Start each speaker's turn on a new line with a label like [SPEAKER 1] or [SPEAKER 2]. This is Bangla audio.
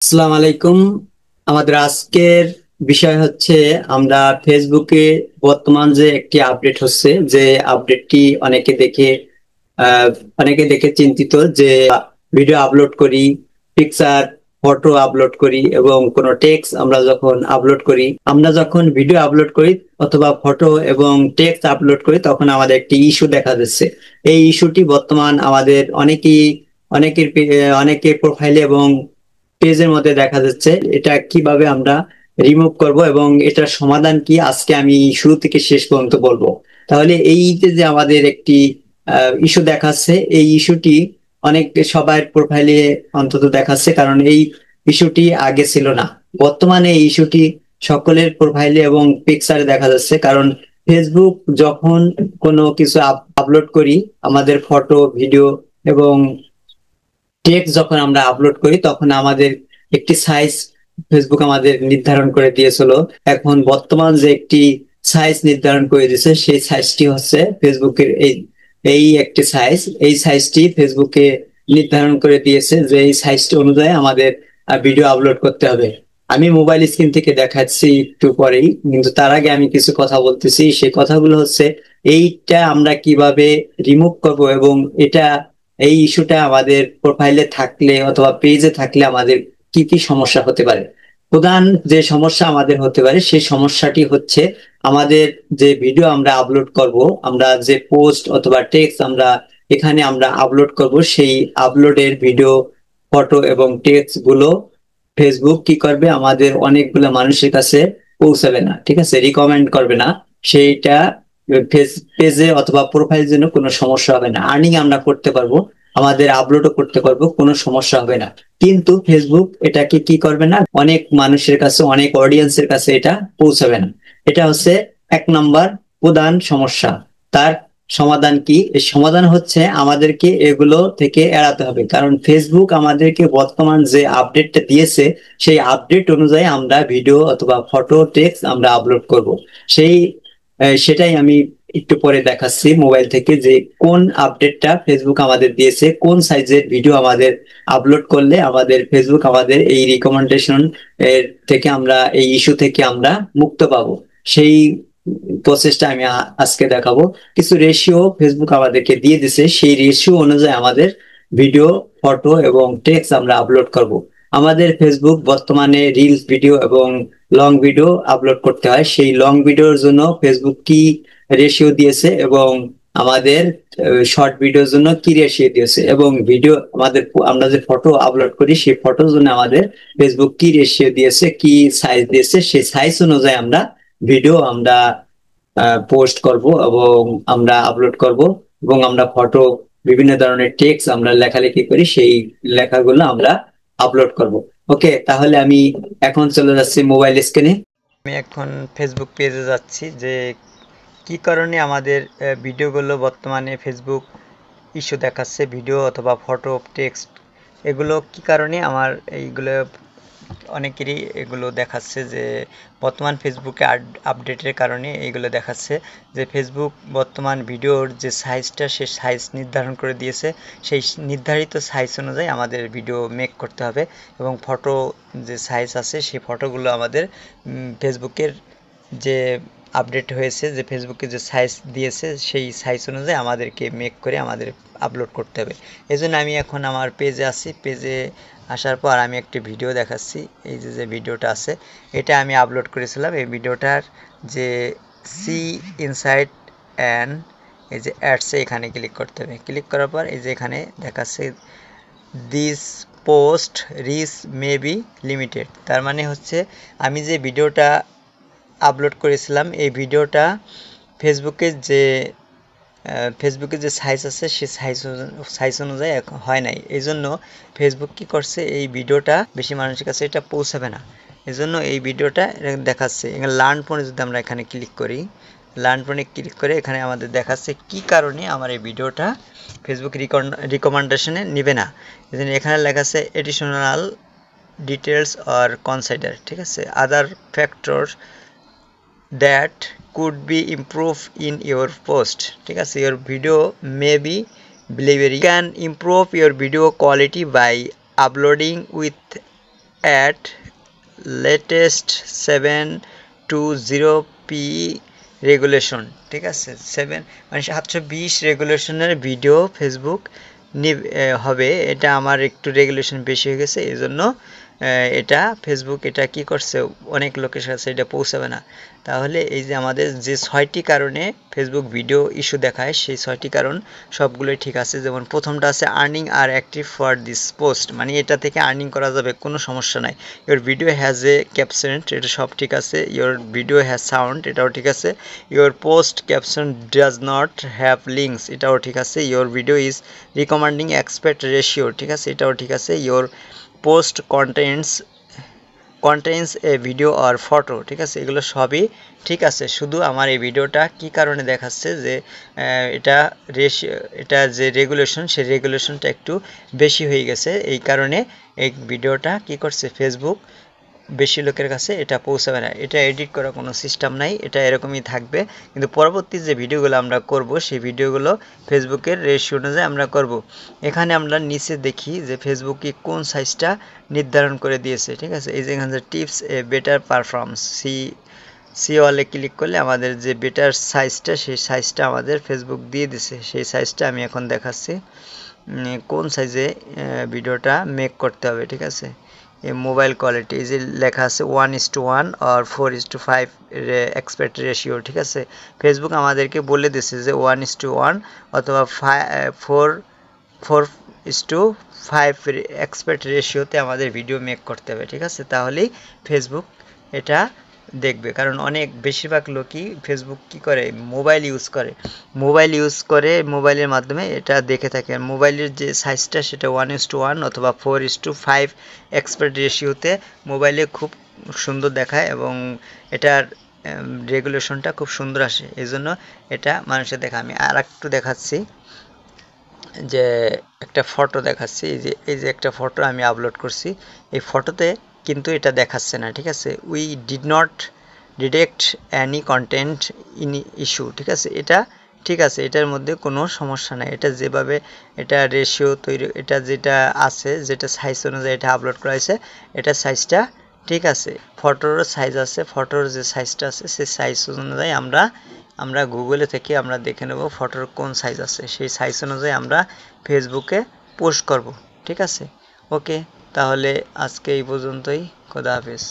[SPEAKER 1] আসসালামু আলাইকুম। আমাদের আজকের বিষয় হচ্ছে আমরা ফেসবুকে বর্তমান যে একটি আপডেট হচ্ছে, যে আপডেটটি আহ, অনেকে দেখে চিন্তিত যে ভিডিও আপলোড করি, পিকচার ফটো আপলোড করি এবং কোনো টেক্সট আমরা যখন ভিডিও আপলোড করি অথবা ফটো এবং টেক্সট আপলোড করি তখন আমাদের একটি ইস্যু দেখা যাচ্ছে। এই ইস্যুটি বর্তমান আমাদের অনেকের প্রোফাইলে এবং পেজের মধ্যে দেখা যাচ্ছে। এটা কিভাবে আমরা রিমুভ করব এবং এটার সমাধান কি, আজকে আমি শুরু থেকে শেষ পর্যন্ত বলবো। তাহলে এই যে আমাদের একটি ইস্যু দেখাচ্ছে, এই ইস্যুটি অনেক সবার প্রোফাইলে অন্তত দেখাচ্ছে, কারণ এই ইস্যুটি আগে ছিল না। বর্তমানে এই ইস্যুটি সকলের প্রোফাইলে এবং পিকচারে দেখা যাচ্ছে, কারণ ফেসবুক যখন কোনো কিছু আপলোড করি, আমাদের ফটো ভিডিও এবং টেক্সট যখন আমরা আপলোড করি তখন আমাদের একটি সাইজ ফেসবুক আমাদের নির্ধারণ করে দিয়েছিল। এখন বর্তমান যে একটি সাইজ নির্ধারণ করে দিয়েছে, সেই সাইজটি হচ্ছে ফেসবুকের এই এই একটি সাইজ। এই সাইজটি ফেসবুকে নির্ধারণ করে দিয়েছে যে এই সাইজটি অনুযায়ী আমাদের ভিডিও আপলোড করতে হবে। আমি মোবাইল স্ক্রিন থেকে দেখাচ্ছি একটু পরেই, কিন্তু তার আগে আমি কিছু কথা বলতেছি। সেই কথাগুলো হচ্ছে এইটা আমরা কিভাবে রিমুভ করব এবং এটা এই ইস্যুটা আমাদের প্রোফাইলে থাকলে অথবা পেজে থাকলে আমাদের কি কি সমস্যা হতে পারে। প্রধান যে সমস্যা আমাদের হতে পারে সেই সমস্যাটি হচ্ছে, আমাদের যে ভিডিও আমরা আপলোড করব, আমরা যে পোস্ট অথবা টেক্সট আমরা আপলোড করব, সেই আপলোডের ভিডিও ফটো এবং টেক্সট গুলো ফেসবুক কি করবে, আমাদের অনেকগুলো মানুষের কাছে পৌঁছাবে না, ঠিক আছে, রিকমেন্ড করবে না। সেইটা পেজে অথবা প্রোফাইল জন্য কোনো সমস্যা হবে না, আর্নিং আমরা করতে পারবো, আমাদের আপলোডও করতে পারবো, কোনো সমস্যা হবে না। কিন্তু ফেসবুক এটাকে কি করবে না, অনেক মানুষের কাছে অনেক অডিয়েন্সের কাছে এটা পৌঁছাবে না। এটা হচ্ছে এক নাম্বার প্রধান সমস্যা। তার সমাধান কি? এর সমাধান হচ্ছে আমাদেরকে এগুলো থেকে এড়াতে হবে, কারণ ফেসবুক আমাদেরকে বর্তমান যে আপডেটটা দিয়েছে সেই আপডেট অনুযায়ী আমরা ভিডিও অথবা ফটো টেক্সট আমরা আপলোড করব। সেই সেটাই আমি একটু পরে দেখাচ্ছি মোবাইল থেকে, যে কোন আপডেটটা ফেসবুক আমাদের দিয়েছে, কোন সাইজের ভিডিও আমাদের আপলোড করলে আমাদের ফেসবুক আমাদের এই রিকমেন্ডেশন এর থেকে আমরা এই ইস্যু থেকে আমরা মুক্ত পাবো। সেই প্রসেসটা আমি আজকে দেখাবো। কিছু রেশিও ফেসবুক আমাদেরকে দিয়ে দিছে, সেই রেশিও অনুযায়ী আমাদের ভিডিও ফটো এবং টেক্সট আমরা আপলোড করব। আমাদের ফেসবুক বর্তমানে রিলস ভিডিও এবং লং ভিডিও আপলোড করতে হয়। সেই লং ভিডিওর জন্য ফেসবুক কি রেশিও দিয়েছে এবং আমাদের শর্ট ভিডিওর জন্য কি রেশিও দিয়েছে, এবং ভিডিও আমরা যে ফটো আপলোড করি সেই ফটোর জন্য আমাদের ফেসবুক কি রেশিও দিয়েছে, কি সাইজ দিয়েছে, সেই সাইজ অনুযায়ী ভিডিও আমরা পোস্ট করব এবং আমরা আপলোড করব। এবং আমরা ফটো বিভিন্ন ধরনের টেক্সট আমরা লেখালেখি করি, সেই লেখাগুলো আমরা আপলোড করব। ওকে, তাহলে আমি এখন চলে যাচ্ছি মোবাইল স্ক্রিনে।
[SPEAKER 2] আমি এখন ফেসবুক পেজে যাচ্ছি যে কি কারণে আমাদের ভিডিওগুলো বর্তমানে ফেসবুক ইস্যু দেখাচ্ছে, ভিডিও অথবা ফটো টেক্সট এগুলো কি কারণে আমার এইগুলো অনেকেরই এগুলো দেখাচ্ছে যে বর্তমান ফেসবুকে আপডেটের কারণে এইগুলো দেখাচ্ছে যে ফেসবুক বর্তমান ভিডিওর যে সাইজটা সে সাইজ নির্ধারণ করে দিয়েছে। সেই নির্ধারিত সাইজ অনুযায়ী আমাদের ভিডিও মেক করতে হবে এবং ফটো যে সাইজ আছে সেই ফটোগুলো আমাদের ফেসবুকের যে আপডেট হয়েছে, যে ফেসবুকে যে সাইজ দিয়েছে সেই সাইজ অনুযায়ী আমাদেরকে মেক করে আমাদের আপলোড করতে হবে। এই জন্য আমি এখন আমার পেজে আসি। পেজে আসার পর আমি একটি ভিডিও দেখাচ্ছি। এই যে ভিডিওটা আছে এটা আমি আপলোড করেছিলাম। এই ভিডিওটার যে সি ইনসাইড অ্যান্ড এই যে অ্যাডসে এখানে ক্লিক করতে হবে। ক্লিক করার পর এই যে এখানে দেখাচ্ছে this post rich may be limited. তার মানে হচ্ছে আমি যে ভিডিওটা আপলোড করেছিলাম এই ভিডিওটা ফেসবুকের যে সাইজ আছে সেই সাইজ অনুযায়ী হয় নাই। এই জন্য ফেসবুক কি করছে, এই ভিডিওটা বেশি মানুষের কাছে এটা পৌঁছাবে না, এই জন্য এই ভিডিওটা দেখাচ্ছে। এখানে লার্ন ফোনে যদি আমরা এখানে ক্লিক করি, লার্ন ফোনে ক্লিক করে এখানে আমাদের দেখাচ্ছে কি কারণে আমার এই ভিডিওটা ফেসবুক রিকমেন্ডেশনে নেবে না। এই জন্য এখানে লেখা আছে এডিশনাল ডিটেলস অর কনসিডার, ঠিক আছে, আদার factor that could be improved in your post, ঠিক আছে, your video may be delivery. You can improve your video quality by uploading with at latest 720p regulation, ঠিক আছে, 720 রেগুলেশনের ভিডিও ফেসবুক হবে। এটা আমার একটু রেগুলেশন বেশি হয়ে গেছে, এই জন্য এটা ফেসবুক এটা কি করছে, অনেক লোকের কাছে এটা পৌঁছাবে না। তাহলে এই যে আমাদের যে 6টি কারণে ফেসবুক ভিডিও ইস্যু দেখায়, সেই 6টি কারণ সবগুলোই ঠিক আছে। যেমন প্রথমটা আছে আর্নিং আর অ্যাক্টিভ ফর দিস পোস্ট, মানে এটা থেকে আর্নিং করা যাবে, কোনো সমস্যা নাই। Your video has a caption, এটা সব ঠিক আছে। ইয়োর ভিডিও হ্যাজ সাউন্ড, এটাও ঠিক আছে। Your post caption does not have links, এটাও ঠিক আছে। Your video is recommending aspect ratio, ঠিক আছে, এটাও ঠিক আছে। Your post contents a video আর ফটো, ঠিক আছে, এগুলো সবই ঠিক আছে। শুধু আমার এই ভিডিওটা কি কারণে দেখাচ্ছে যে এটা যে রেগুলেশন, সেই রেগুলেশনটা একটু বেশি হয়ে গেছে, এই কারণে এই ভিডিওটা কি করছে ফেসবুক বেশি লোকের কাছে এটা পৌঁছাবে না। এটা এডিট করার কোনো সিস্টেম নাই, এটা এরকমই থাকবে। কিন্তু পরবর্তী যে ভিডিওগুলো আমরা করব, সেই ভিডিওগুলো ফেসবুকের রেশিও অনুযায়ী আমরা করব। এখানে আমরা নিচে দেখি যে ফেসবুকে কোন সাইজটা নির্ধারণ করে দিয়েছে, ঠিক আছে। এই যে এখানে টিপস এ বেটার পারফরমেন্স, সি ওয়ালে ক্লিক করলে আমাদের যে বেটার সাইজটা, সেই সাইজটা আমাদের ফেসবুক দিয়ে দিছে। সেই সাইজটা আমি এখন দেখাচ্ছি কোন সাইজে ভিডিওটা মেক করতে হবে, ঠিক আছে। মোবাইল কোয়ালিটি, এই যে লেখা আছে 1:1 আর 4:5 এক্সপেক্ট রেশিও, ঠিক আছে। ফেসবুক আমাদেরকে বলে দিছে যে 1:1 অথবা 4:5 এক্সপেক্ট রেশিওতে আমাদের ভিডিও মেক করতে হবে, ঠিক আছে। তাহলেই ফেসবুক এটা দেখবে, কারণ অনেক বেশিরভাগ লোকই ফেসবুক কি করে, মোবাইল ইউজ করে মোবাইলের মাধ্যমে এটা দেখে থাকে। মোবাইলের যে সাইজটা সেটা 1:1 অথবা 4:5 এক্সপেক্ট রেশিওতে মোবাইলে খুব সুন্দর দেখায় এবং এটার রেগুলেশনটা খুব সুন্দর আসে, এই জন্য এটা মানুষের দেখা। আমি আর একটু দেখাচ্ছি, যে একটা ফটো দেখাচ্ছি, এই যে একটা ফটো আমি আপলোড করছি, এই ফটোতে কিন্তু এটা দেখাচ্ছে না, ঠিক আছে। We did not detect any content in issue, ঠিক আছে, এটা ঠিক আছে, এটার মধ্যে কোনো সমস্যা নাই। এটা যেভাবে এটা রেশিও তৈরি, এটা যেটা আছে, যেটা সাইজ অনুযায়ী এটা আপলোড করা হয়েছে, এটা সাইজটা ঠিক আছে। ফটোরও সাইজ আছে, ফটোর যে সাইজটা আছে সেই সাইজ অনুযায়ী আমরা গুগলে থেকে আমরা দেখে নেব ফটোর কোন সাইজ আছে, সেই সাইজ অনুযায়ী আমরা ফেসবুকে পোস্ট করব, ঠিক আছে। ওকে, তাহলে আজকে এই পর্যন্তই। খোদা হাফেজ।